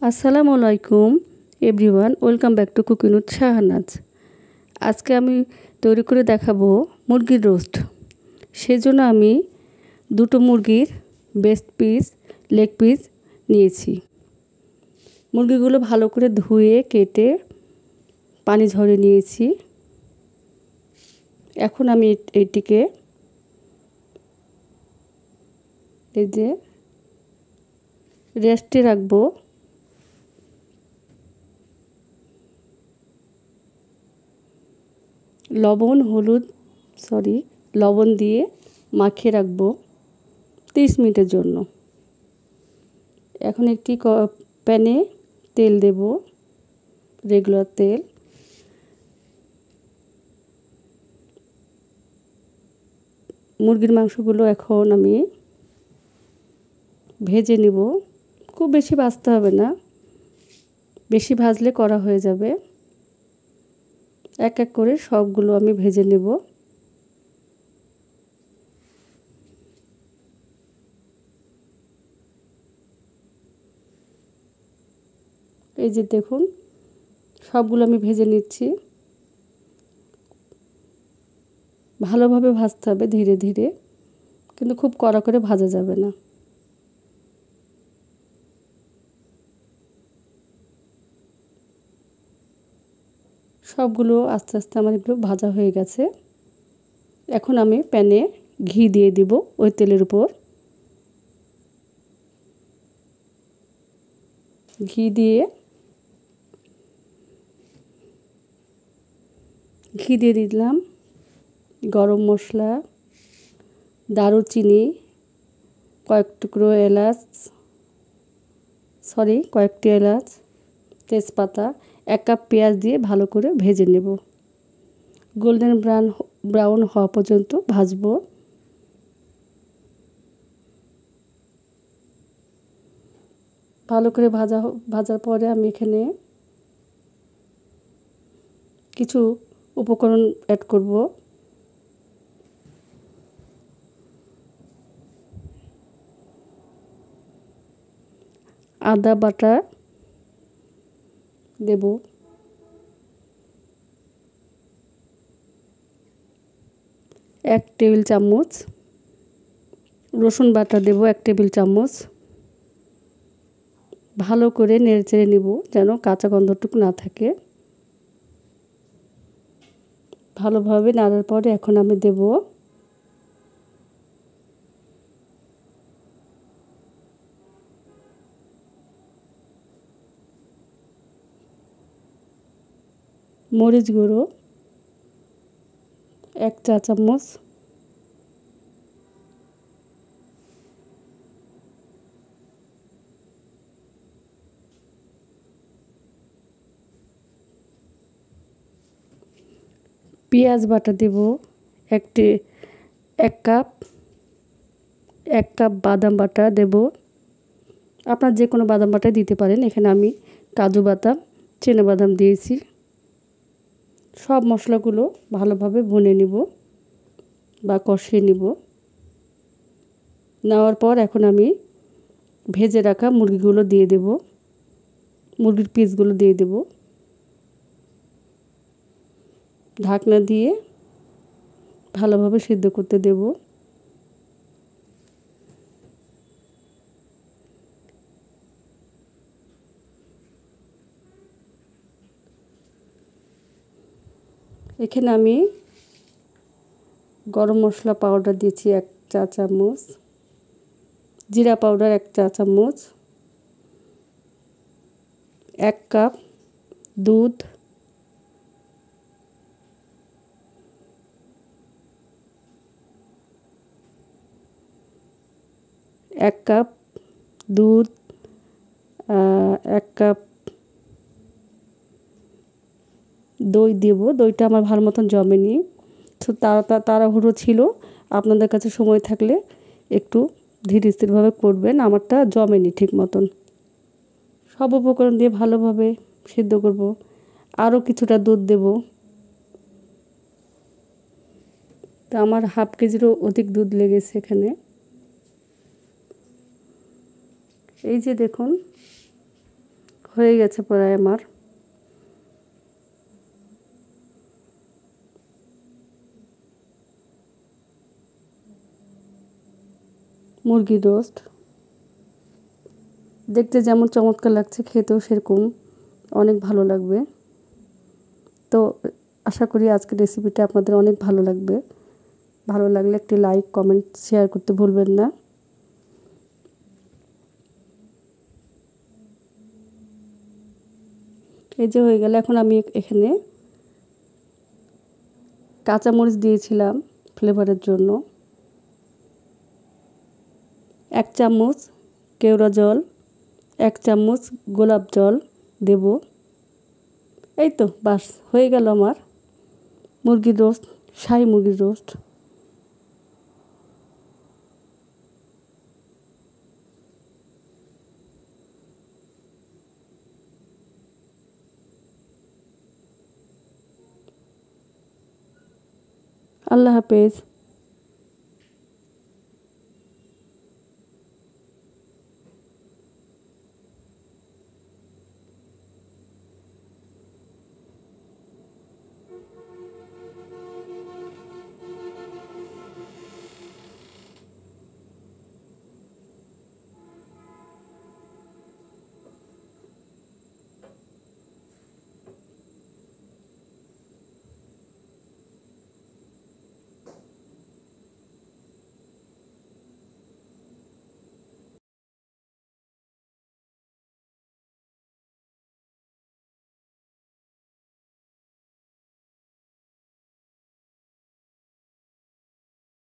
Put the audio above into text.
আসসালামু আলাইকুম everyone, welcome back to cooking with Shahnaz. আজকে আমি তৈরি করে দেখাবো মুরগির রোস্ট। সেজন্য আমি দুটো মুরগির বেস্ট পিস লেগ পিস নিয়েছি। মুরগিগুলো ভালো করে ধুয়ে কেটে পানি ঝরিয়ে নিয়েছি। এখন আমি এটিকে এই যে রেস্টে রাখবো। লবণ দিয়ে মাখিয়ে রাখবো 30 মিনিটের জন্য। এখন একটি প্যানে তেল দেব, রেগুলার তেল। মুরগির মাংসগুলো এখন আমি ভেজে নেব। খুব বেশি ভাজতে হবে না, বেশি ভাজলে কড়া হয়ে যাবে। এক এক করে সবগুলো আমি ভেজে নেব। এই যে দেখুন, সবগুলো আমি ভেজে নিচ্ছি। ভালোভাবে ভাজতে হবে, ধীরে ধীরে, কিন্তু খুব কড়া করে ভাজা যাবে না। সবগুলো আস্তে আস্তে আমার এগুলো ভাজা হয়ে গেছে। এখন আমি প্যানে ঘি দিয়ে দিব ওই তেলের উপর। ঘি দিয়ে দিলাম গরম মশলা, দারুচিনি, কয়েকটি এলাচ, তেজপাতা, 1 কাপ পেঁয়াজ দিয়ে ভালো করে ভেজে নেব। গোল্ডেন ব্রাউন হওয়া পর্যন্ত ভাজবো। ভালো করে ভাজার পরে আমি এখানে কিছু উপকরণ অ্যাড করব। আদা বাটা দেব, 1 টেবিল চামচ। রসুন বাটা দেব 1 টেবিল চামচ। ভালো করে নেড়েচেড়ে নিব যেন কাঁচা গন্ধটুকু না থাকে। ভালোভাবে নাড়ার পরে এখন আমি দেব মরিচ গুঁড়ো 1 চা চামচ, পেঁয়াজ বাটা দেব 1 কাপ, 1 কাপ বাদাম বাটা দেব। আপনার যে কোনো বাদাম বাটা দিতে পারেন। এখানে আমি কাজু বাদাম, চিনা বাদাম দিয়েছি। সব মশলাগুলো ভালোভাবে ভুনে নিব বা কষিয়ে নিব। নেওয়ার পর এখন আমি ভেজে রাখা মুরগিগুলো দিয়ে দেব, মুরগির পিসগুলো দিয়ে দেব। ঢাকনা দিয়ে ভালোভাবে সিদ্ধ করতে দেব। এখানে আমি গরম মশলা পাউডার দিয়েছি 1 চা চামচ, জিরা পাউডার 1 চা চামচ, 1 কাপ দুধ, 1 কাপ দুধ, 1 কাপ দই দেব। দইটা আমার ভালো মতন জমেনি, তো তাড়াহুড়ো ছিল। আপনাদের কাছে সময় থাকলে একটু ধীর স্থিরভাবে করবেন, আমারটা জমেনি ঠিক মতন। সব উপকরণ দিয়ে ভালোভাবে সিদ্ধ করব। আরও কিছুটা দুধ দেব। তো আমার হাফ কেজিরও অধিক দুধ লেগেছে এখানে। এই যে দেখুন, হয়ে গেছে প্রায় আমার। মুরগির রোস্ট দেখতে যেমন চমৎকার লাগছে, খেতেও সেরকম অনেক ভালো লাগবে। তো আশা করি আজকের রেসিপিটা আপনাদের অনেক ভালো লাগবে। ভালো লাগলে একটি লাইক, কমেন্ট, শেয়ার করতে ভুলবেন না। এই যে হয়ে গেল। এখন আমি এখানে কাঁচামরিচ দিয়েছিলাম ফ্লেভারের জন্য, 1 চামচ কেওড়া জল, 1 চামচ গোলাপ জল দেব। এই তো বাস হয়ে গেল আমার মুরগির রোস্ট, শাহী মুরগির রোস্ট। আল্লাহ হাফেজ।